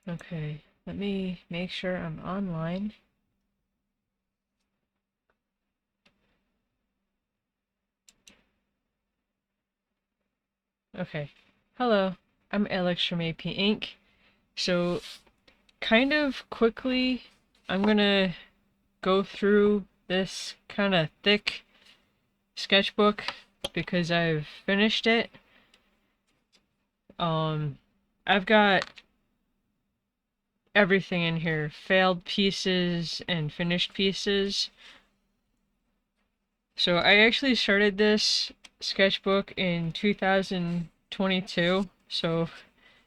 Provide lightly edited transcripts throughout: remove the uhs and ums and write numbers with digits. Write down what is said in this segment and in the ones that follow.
Okay, let me make sure I'm online. Okay. Hello, I'm Alex from AP Inc. So, kind of quickly, I'm gonna go through this kind of thick sketchbook because I've finished it. Um, I've got everything in here, failed pieces and finished pieces. So I actually started this sketchbook in 2022, so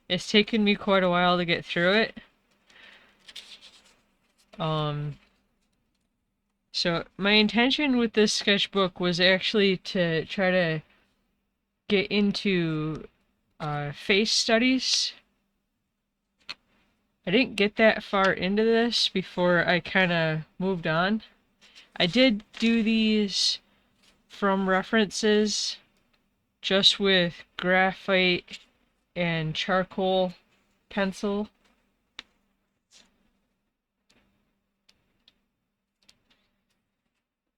it's taken me quite a while to get through it. Um, so my intention with this sketchbook was actually to try to get into face studies. I didn't get that far into this before I kind of moved on. I did do these from references just with graphite and charcoal pencil.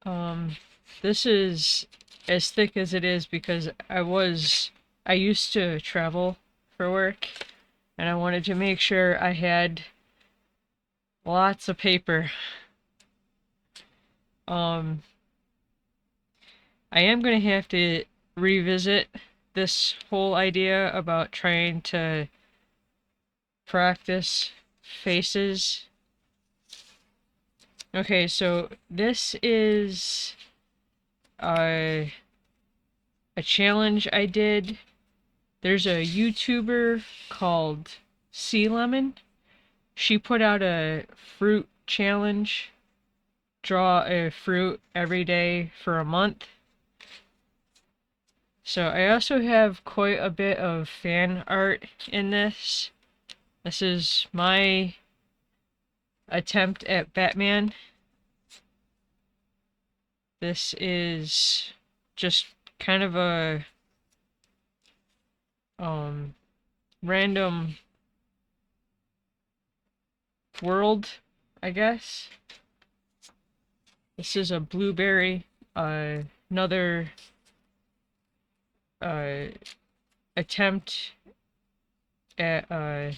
Um, this is as thick as it is because I used to travel for work and I wanted to make sure I had lots of paper. Um, I am going to have to revisit this whole idea about trying to practice faces. Okay, so this is a, a challenge I did. There's a YouTuber called Sea Lemon. She put out a fruit challenge. Draw a fruit every day for a month. So I also have quite a bit of fan art in this. This is my attempt at Batman. This is just kind of a um random world, I guess. This is a blueberry, another uh attempt at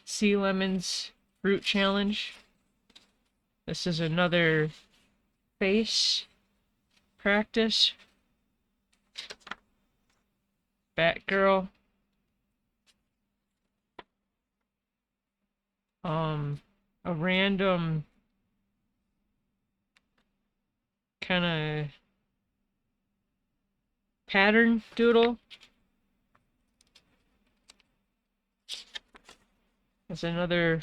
Sea Lemon's fruit challenge. This is another face practice. Batgirl. Um, a random kind of pattern doodle. There's another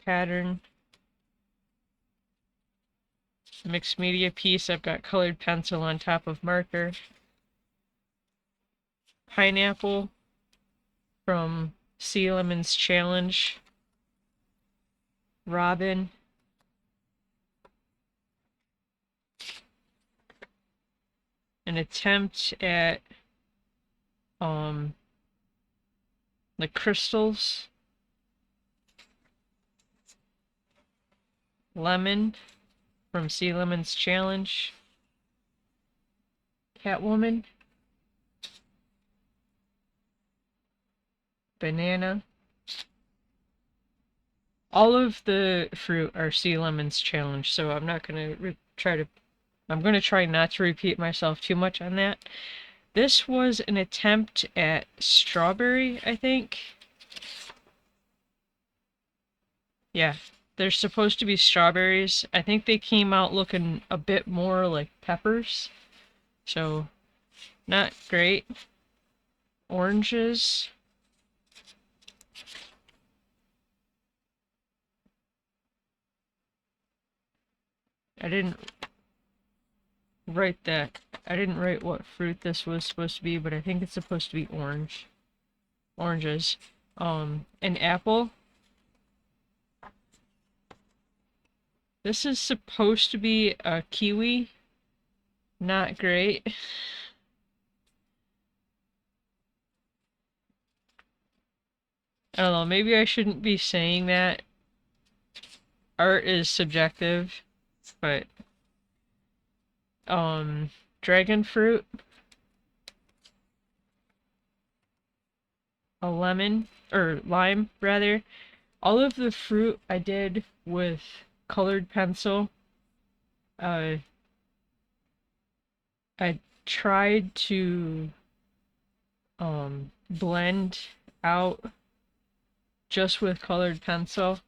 pattern. Mixed media piece. I've got colored pencil on top of marker. Pineapple from Sea Lemon's challenge. Robin. An attempt at um the crystals. Lemon from Sea Lemon's challenge. Catwoman. Banana. All of the fruit are Sea Lemon's challenge, so I'm not gonna I'm gonna try not to repeat myself too much on that. This was an attempt at strawberry, I think. Yeah, they're supposed to be strawberries. I think they came out looking a bit more like peppers, so not great. Oranges. I didn't write that. I didn't write what fruit this was supposed to be, but I think it's supposed to be orange. Oranges. An apple. This is supposed to be a kiwi. Not great. I don't know, maybe I shouldn't be saying that. Art is subjective, but dragon fruit, a lemon or lime rather. All of the fruit I did with colored pencil. Uh I tried to blend out just with colored pencil.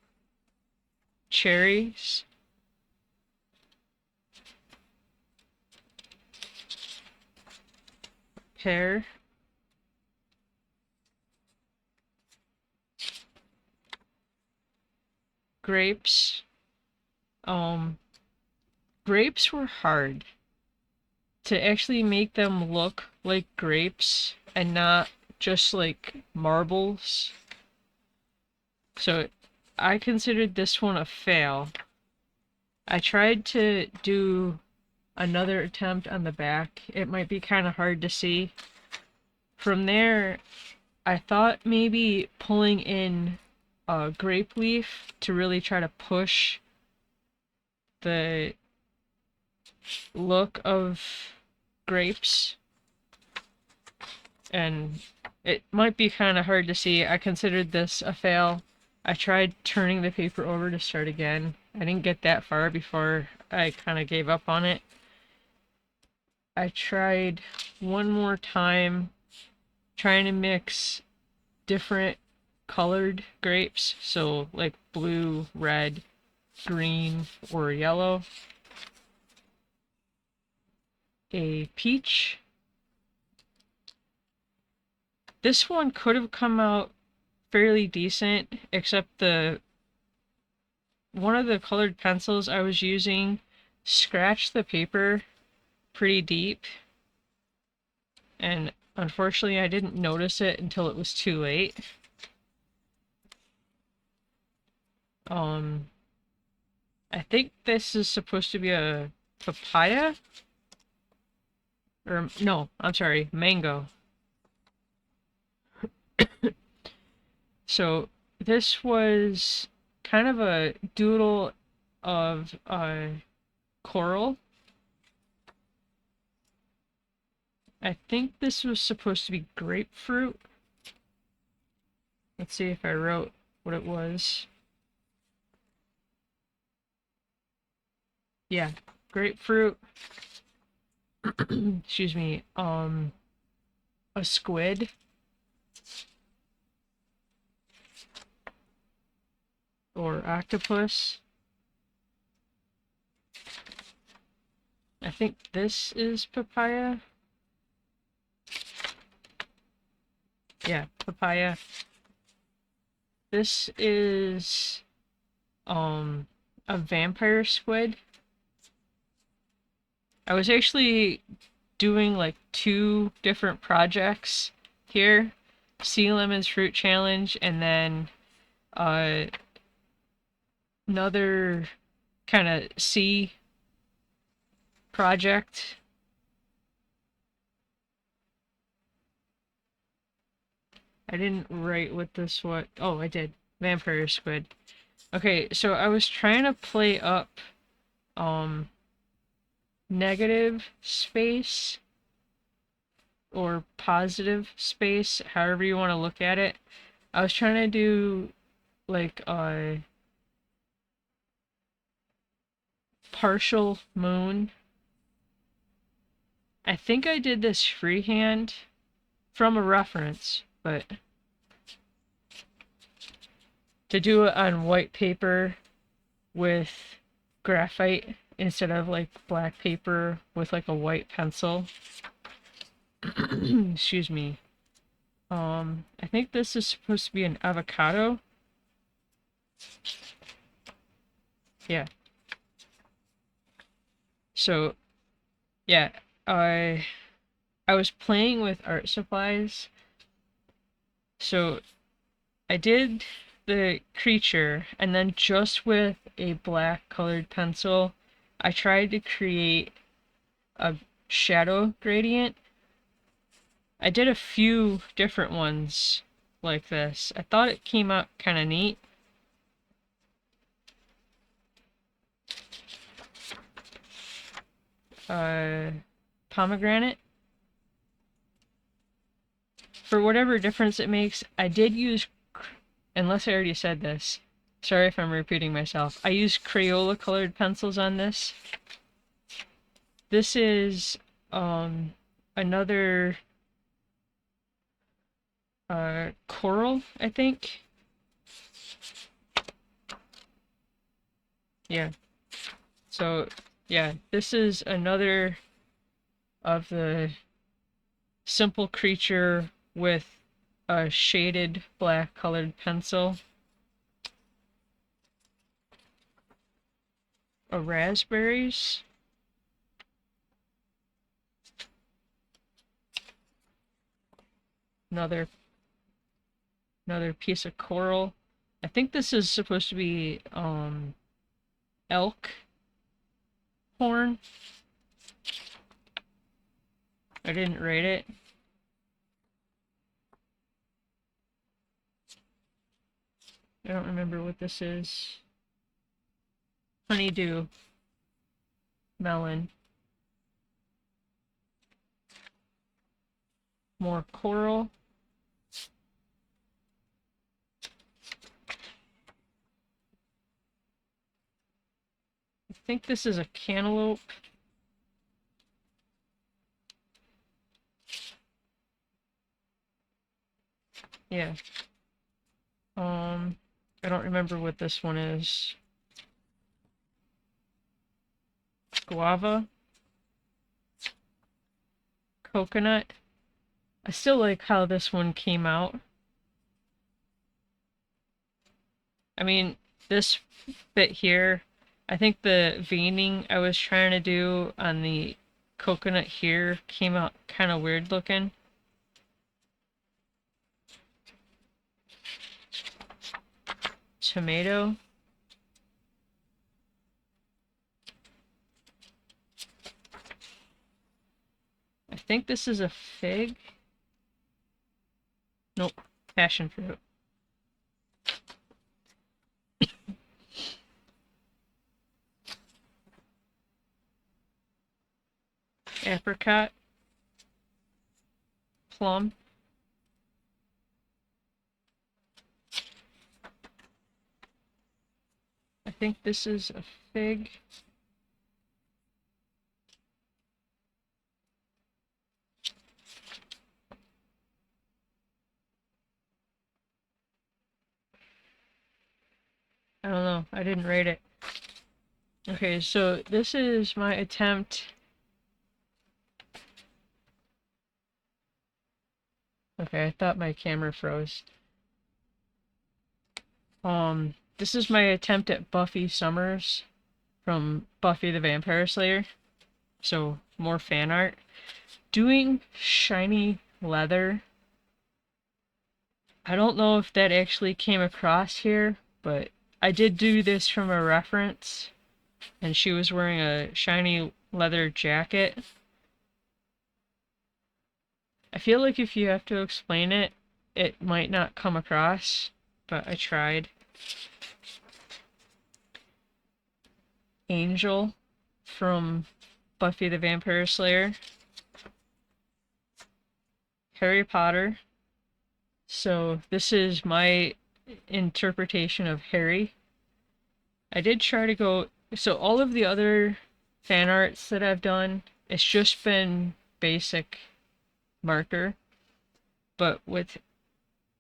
Cherries, pear, grapes. Um, Grapes were hard to actually make them look like grapes and not just like marbles. So I considered this one a fail. I tried to do another attempt on the back. It might be kind of hard to see. From there, I thought maybe pulling in a grape leaf to really try to push the look of grapes, and it might be kind of hard to see. I considered this a fail. I tried turning the paper over to start again. I didn't get that far before I kind of gave up on it. I tried one more time trying to mix different colored grapes, so like blue, red, green, or yellow. A peach. This one could have come out fairly decent, except the one of the colored pencils I was using scratched the paper pretty deep, and unfortunately I didn't notice it until it was too late. Um, I think this is supposed to be a papaya, or no, I'm sorry, mango. So this was kind of a doodle of coral. I think this was supposed to be grapefruit. Let's see if I wrote what it was. Yeah, grapefruit. Excuse me. A squid or octopus. I think this is papaya. Yeah, papaya. This is a vampire squid. I was actually doing like two different projects here. Sea Lemon's Fruit Challenge and then uh another kind of sea project. I didn't write what this was. Oh, I did. Vampire squid. Okay, so I was trying to play up um negative space or positive space, however you want to look at it. I was trying to do like a partial moon. I think I did this freehand from a reference, but to do it on white paper with graphite instead of like black paper with like a white pencil. Excuse me. I think this is supposed to be an avocado. Yeah. So, yeah, I was playing with art supplies. So, I did the creature and then just with a black colored pencil, I tried to create a shadow gradient. I did a few different ones like this. I thought it came out kind of neat. Pomegranate. For whatever difference it makes, I did use, unless I already said this, sorry if I'm repeating myself, I used Crayola colored pencils on this. This is another coral, I think. Yeah. So, yeah, this is another of the simple creature with a shaded black colored pencil. A raspberries. Another piece of coral. I think this is supposed to be elk horn. I didn't rate it. I don't remember what this is. Honeydew melon. More coral. I think this is a cantaloupe. Yeah. I don't remember what this one is. Guava. Coconut. I still like how this one came out. I mean, this bit here, I think the veining I was trying to do on the coconut here came out kind of weird looking. Tomato. I think this is a fig. Nope, passion fruit. Apricot. Plum. I think this is a fig. I don't know. I didn't rate it. Okay, so this is my attempt. Okay, I thought my camera froze. This is my attempt at Buffy Summers from Buffy the Vampire Slayer. So, more fan art. Doing shiny leather. I don't know if that actually came across here, but I did do this from a reference, and she was wearing a shiny leather jacket. I feel like if you have to explain it, it might not come across, but I tried. Angel from Buffy the Vampire Slayer. Harry Potter. So this is my interpretation of Harry. I did try to go, so all of the other fan arts that I've done, it's just been basic marker. But with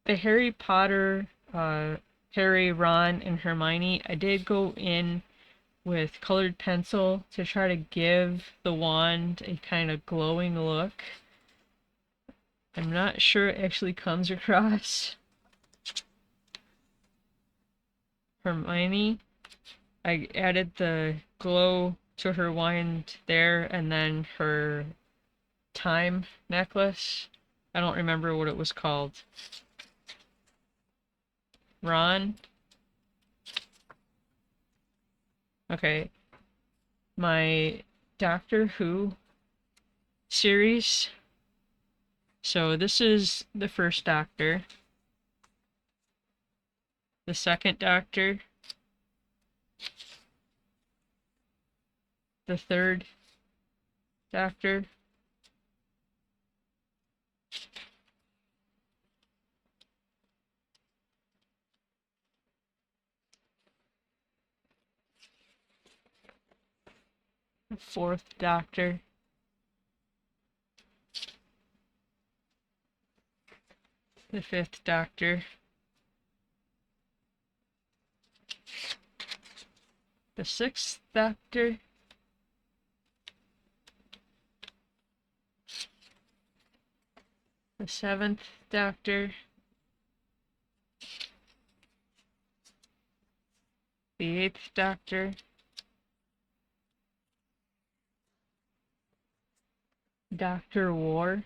the Harry Potter, Harry, Ron, and Hermione, I did go in with colored pencil to try to give the wand a kind of glowing look. I'm not sure it actually comes across. Hermione, I added the glow to her wand there, and then her time necklace. I don't remember what it was called. Ron. Okay. My Doctor Who series. So this is the first Doctor. the second doctor, the third doctor, the fourth doctor, the fifth doctor, the sixth doctor, the seventh doctor, the eighth doctor, Dr. War,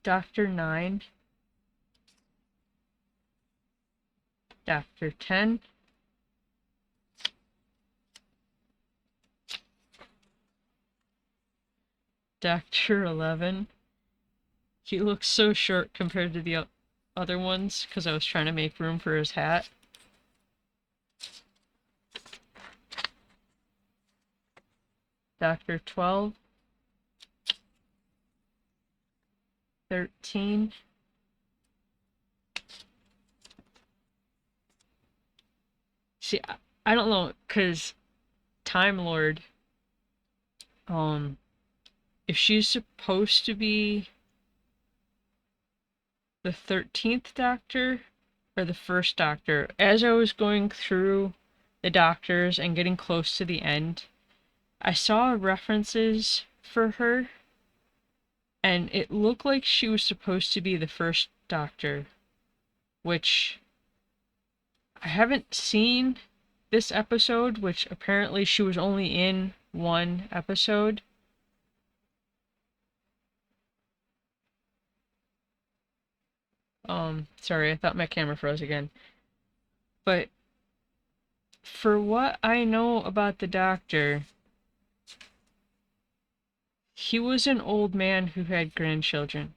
Dr. 9, Dr. 10, Dr. 11. He looks so short compared to the other ones because I was trying to make room for his hat. Dr. 12, 13, see, I don't know, because Time Lord, if she's supposed to be the 13th Doctor or the first Doctor, as I was going through the Doctors and getting close to the end, I saw references for her, and it looked like she was supposed to be the first Doctor, which I haven't seen this episode, which apparently she was only in one episode. Sorry, I thought my camera froze again. But for what I know about the Doctor, he was an old man who had grandchildren.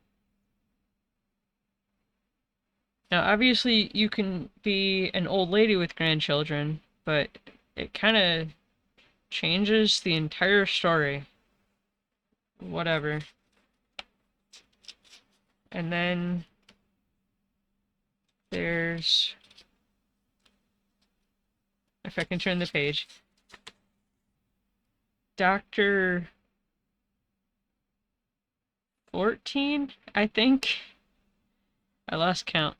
Now, obviously, you can be an old lady with grandchildren, but it kind of changes the entire story. Whatever. And then there's, if I can turn the page, Dr. 14, I think. I lost count.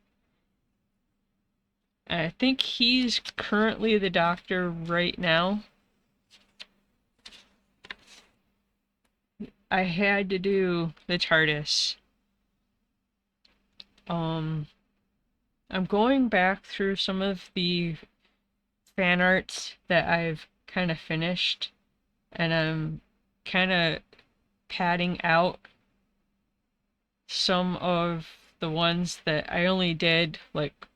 I think he's currently the Doctor right now. I had to do the TARDIS. I'm going back through some of the fan arts that I've kind of finished, and I'm kind of padding out some of the ones that I only did like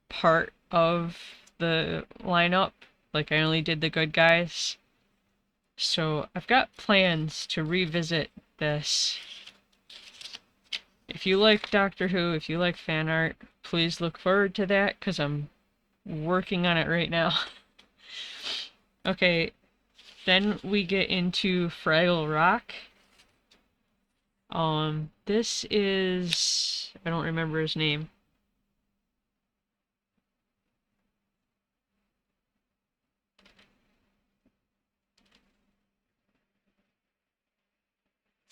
part of the lineup. Like I only did the good guys. So I've got plans to revisit this. If you like Doctor Who, if you like fan art, please look forward to that because I'm working on it right now. Okay, then we get into Fraggle Rock. This is, I don't remember his name.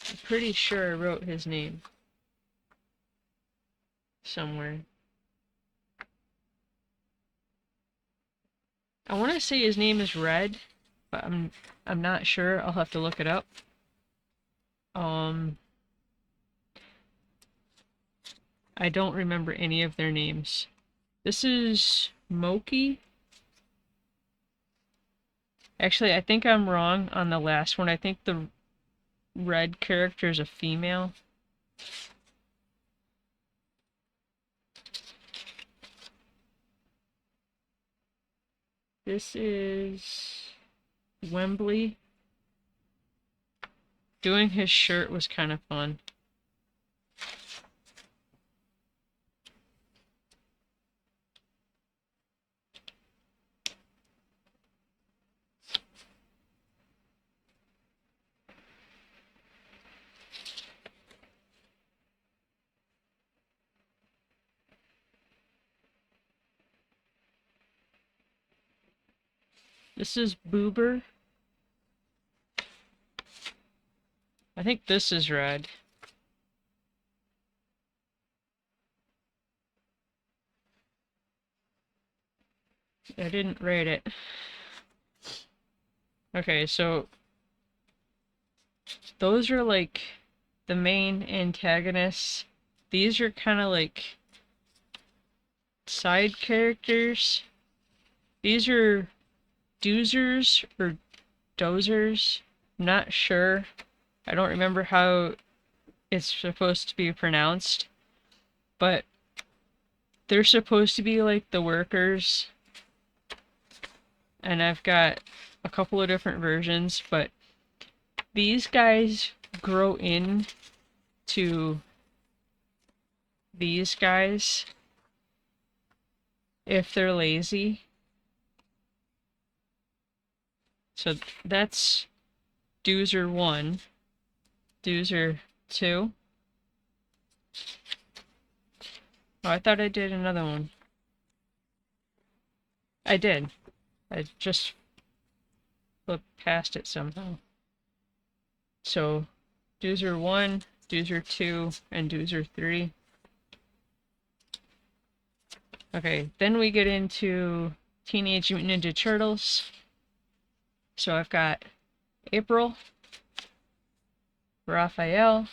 I'm pretty sure I wrote his name somewhere. I want to say his name is Red, but I'm not sure. I'll have to look it up. I don't remember any of their names. This is Moki. Actually, I think I'm wrong on the last one. I think the red character is a female. This is Wembley. Doing his shirt was kind of fun. This is Boober. I think this is red. I didn't rate it. Okay, so those are like the main antagonists. These are kind of like side characters. These are doozers or dozers. I'm not sure. I don't remember how it's supposed to be pronounced, but they're supposed to be like the workers. And I've got a couple of different versions, but these guys grow in to these guys if they're lazy. So that's Doozer 1, Doozer 2. Oh, I thought I did another one. I did. I just flipped past it somehow. So Doozer 1, Doozer 2, and Doozer 3. Okay, then we get into Teenage Mutant Ninja Turtles. So I've got April, Raphael,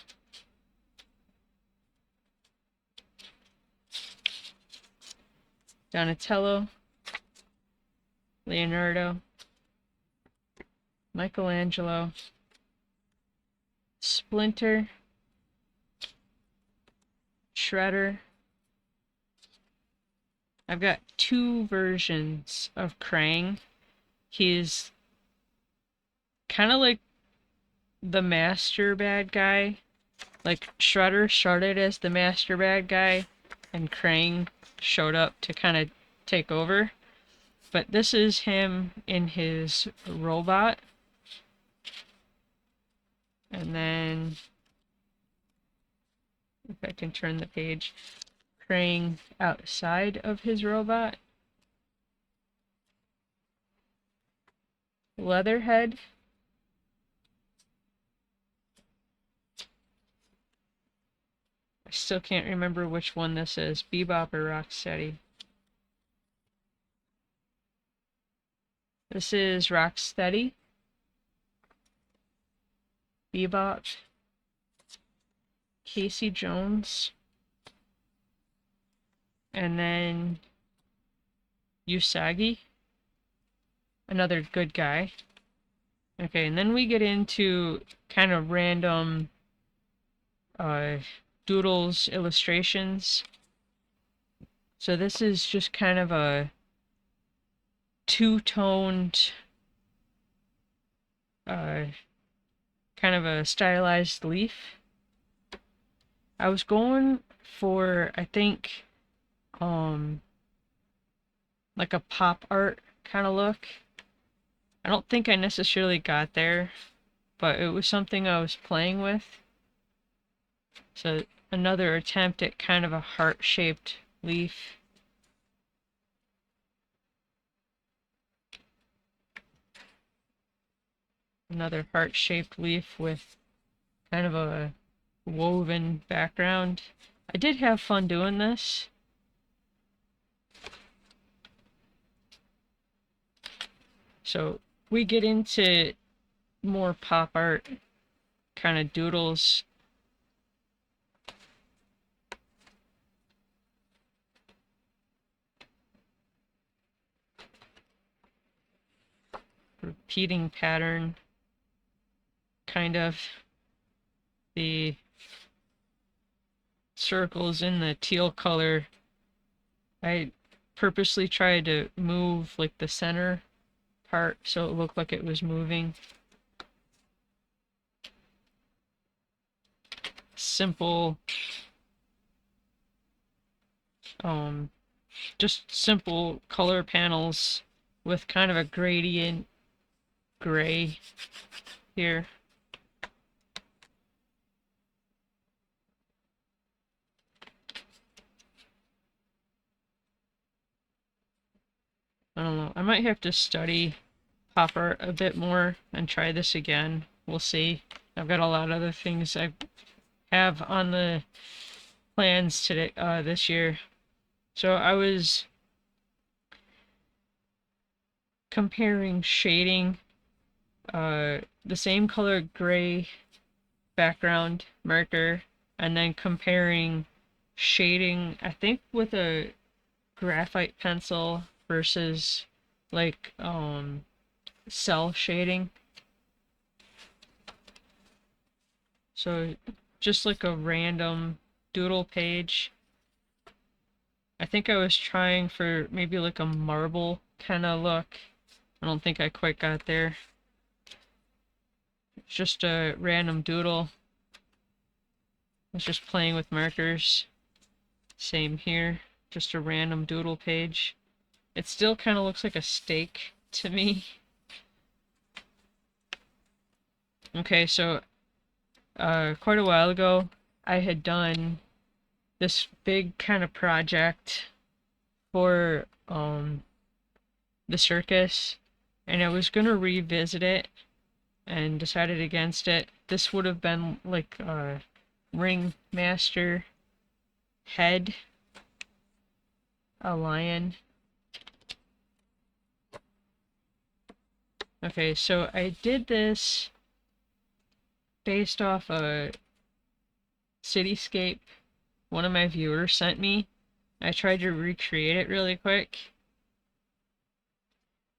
Donatello, Leonardo, Michelangelo, Splinter, Shredder. I've got two versions of Krang. He's kind of like the master bad guy. Like Shredder started as the master bad guy, and Krang showed up to kind of take over. But this is him in his robot. And then, if I can turn the page, Krang outside of his robot. Leatherhead. I still can't remember which one this is, Bebop or Rocksteady. This is Rocksteady. Bebop. Casey Jones. And then Usagi. Another good guy. Okay, and then we get into kind of random doodles, illustrations. So this is just kind of a two-toned, kind of a stylized leaf. I was going for, I think, like a pop art kind of look. I don't think I necessarily got there, but it was something I was playing with. So another attempt at kind of a heart-shaped leaf. Another heart-shaped leaf with kind of a woven background. I did have fun doing this. So we get into more pop art kind of doodles. Repeating pattern, kind of. The circles in the teal color, I purposely tried to move like the center part so it looked like it was moving. simple, just simple color panels with kind of a gradient gray here. I don't know. I might have to study pop art a bit more and try this again. We'll see. I've got a lot of other things I have on the plans today this year. So I was comparing shading, the same color gray background marker, and then comparing shading, I think with a graphite pencil versus like cell shading. So just like a random doodle page. I think I was trying for maybe like a marble kind of look. I don't think I quite got there. It's just a random doodle. I was just playing with markers. Same here, just a random doodle page. It still kind of looks like a steak to me. Okay, so quite a while ago, I had done this big kind of project for the circus, and I was gonna revisit it and decided against it. This would have been like a ringmaster head, a lion. Okay, so I did this based off a cityscape one of my viewers sent me. I tried to recreate it really quick.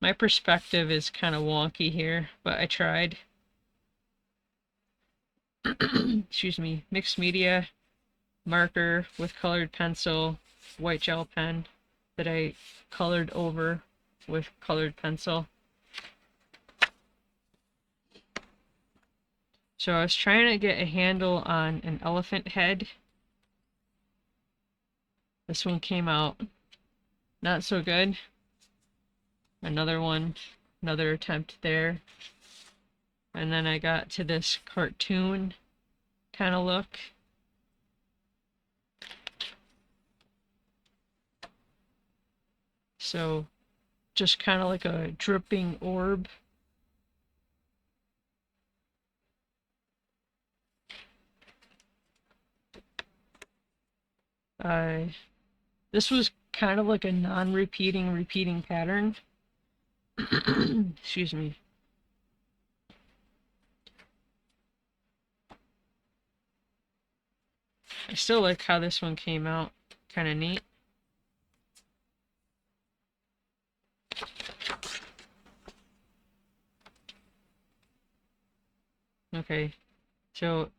My perspective is kind of wonky here, but I tried. Excuse me. Mixed media, marker with colored pencil, white gel pen that I colored over with colored pencil. So I was trying to get a handle on an elephant head. This one came out not so good. Another one, another attempt there. And then I got to this cartoon kind of look. So just kind of like a dripping orb. This was kind of like a non-repeating repeating pattern. Excuse me. I still like how this one came out. Kind of neat. Okay, so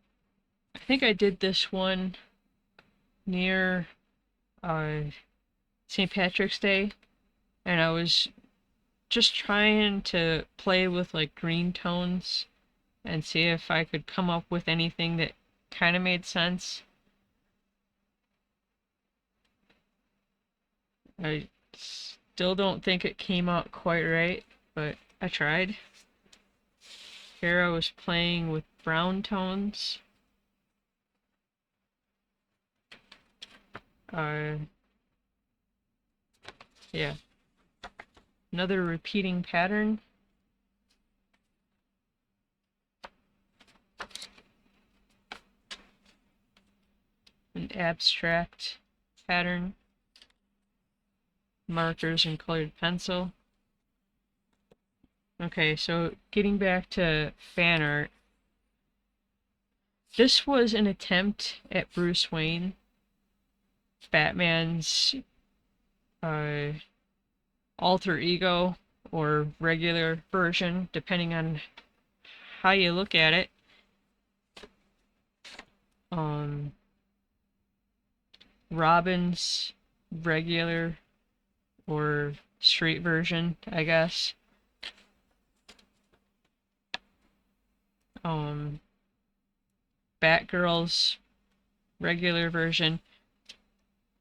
I think I did this one near St. Patrick's Day, and I was just trying to play with like green tones and see if I could come up with anything that kind of made sense. I still don't think it came out quite right, but I tried. Here I was playing with brown tones. Yeah. Another repeating pattern. An abstract pattern. Markers and colored pencil. Okay, so getting back to fan art. This was an attempt at Bruce Wayne, Batman's alter ego or regular version, depending on how you look at it. Robin's regular or street version, I guess. Batgirl's regular version.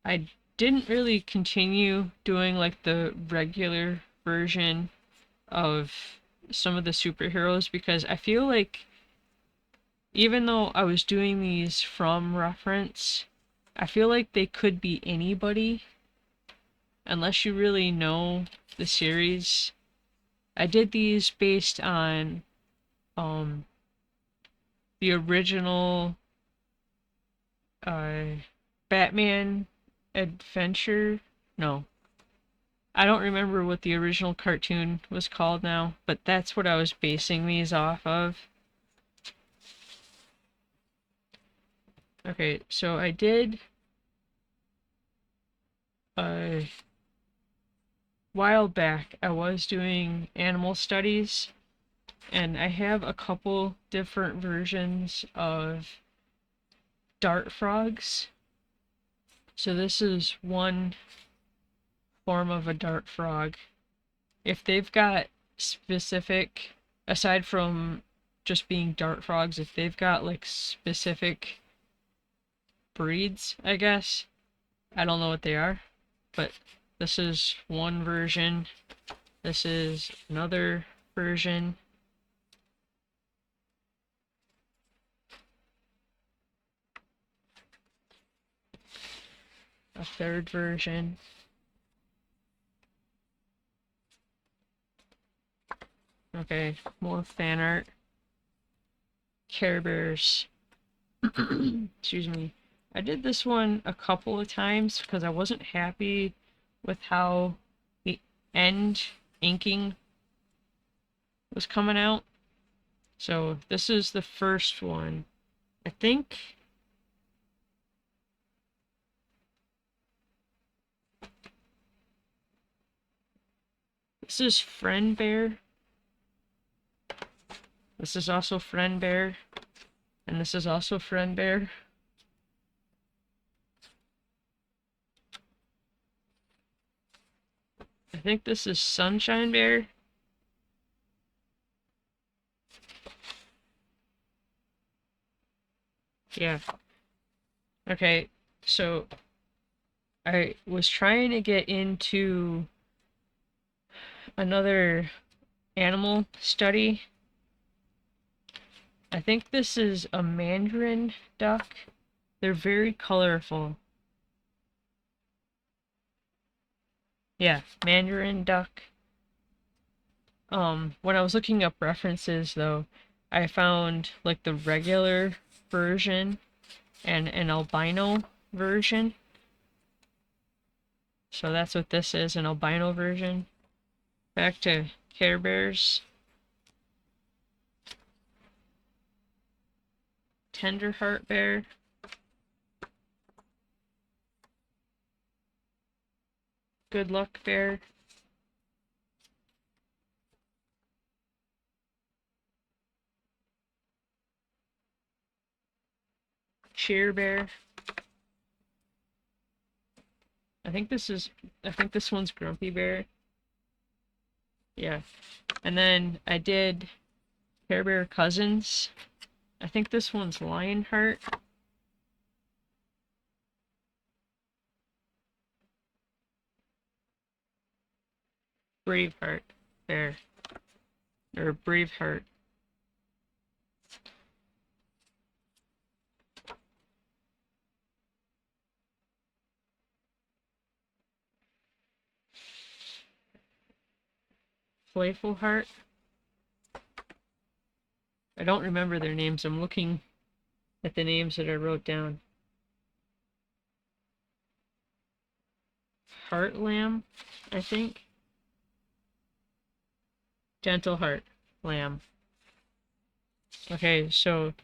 I didn't really continue doing like the regular version of some of the superheroes because I feel like even though I was doing these from reference, I feel like they could be anybody unless you really know the series. I did these based on um the original uh Batman Adventure. No, I don't remember what the original cartoon was called now, but that's what I was basing these off of. Okay, so I did a while back I was doing animal studies, and I have a couple different versions of dart frogs. So this is one form of a dart frog. If they've got specific, aside from just being dart frogs, if they've got like specific breeds, I guess, I don't know what they are, but this is one version. This is another version. A third version. Okay, more fan art. Care Bears. Excuse me. I did this one a couple of times because I wasn't happy with how the end inking was coming out. So this is the first one. I think this is Friend Bear. This is also Friend Bear. And this is also Friend Bear. I think this is Sunshine Bear. Yeah. Okay, so I was trying to get into another animal study. I think this is a mandarin duck. They're very colorful. Yeah, mandarin duck. When I was looking up references though, I found like the regular version and an albino version. So that's what this is, an albino version. Back to Care Bears. Tender Heart Bear. Good Luck Bear. Cheer Bear. I think this one's Grumpy Bear. Yeah. And then I did Care Bear Cousins. I think this one's Lionheart. Braveheart Bear. Or Braveheart. Playful Heart. I don't remember their names. I'm looking at the names that I wrote down. Heart Lamb, I think. Gentle Heart Lamb. Okay, so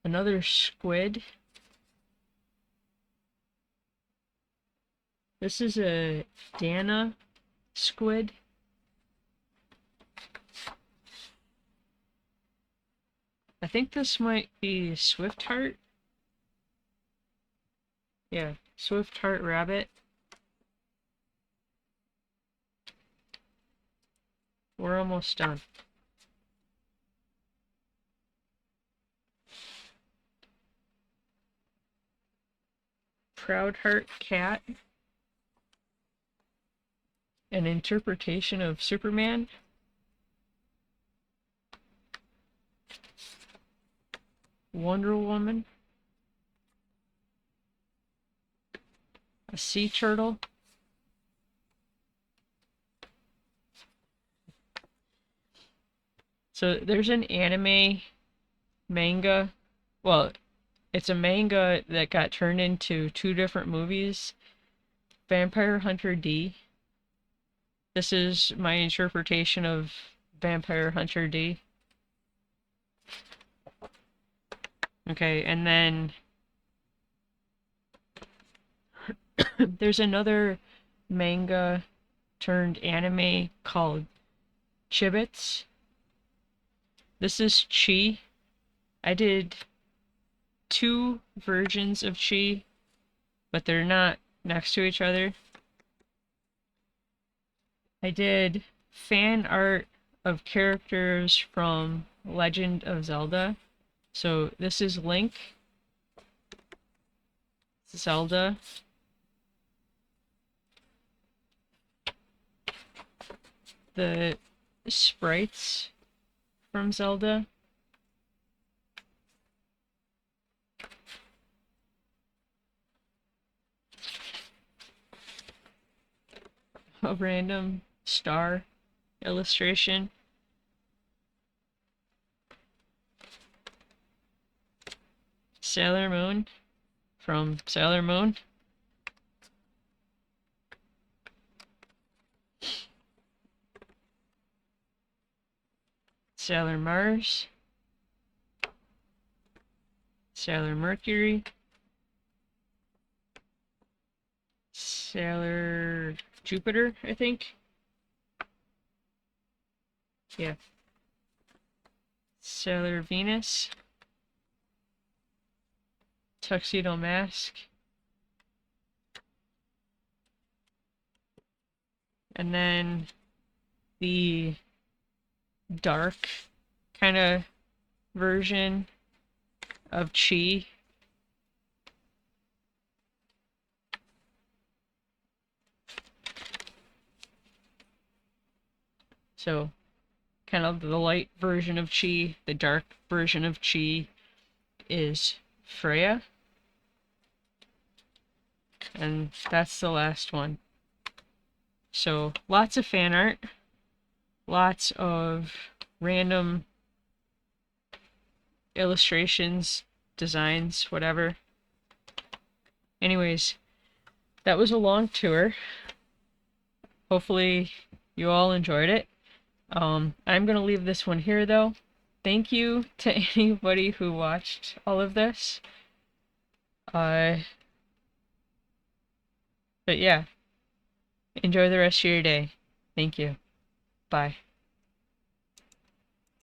another squid. This is a Dana squid. I think this might be Swift Heart. Yeah, Swift Heart Rabbit. We're almost done. Proud Heart Cat. An interpretation of Superman. Wonder Woman. A sea turtle. So there's an anime manga. Well, it's a manga that got turned into 2 different movies. Vampire Hunter D. This is my interpretation of Vampire Hunter D. Okay, and then there's another manga turned anime called Chibits. This is Chi. I did 2 versions of Chi, but they're not next to each other. I did fan art of characters from Legend of Zelda. So this is Link, Zelda, the sprites from Zelda. A random star illustration. Sailor Moon from Sailor Moon. Sailor Mars. Sailor Mercury. Sailor Jupiter, I think. Yeah. Sailor Venus. Tuxedo Mask. And then the dark kind of version of Chi. So kind of the light version of Chi, the dark version of Chi is Freya. And that's the last one. So lots of fan art, lots of random illustrations, designs, whatever. Anyways, that was a long tour. Hopefully you all enjoyed it. I'm gonna leave this one here though. Thank you to anybody who watched all of this. But yeah, enjoy the rest of your day. Thank you. Bye.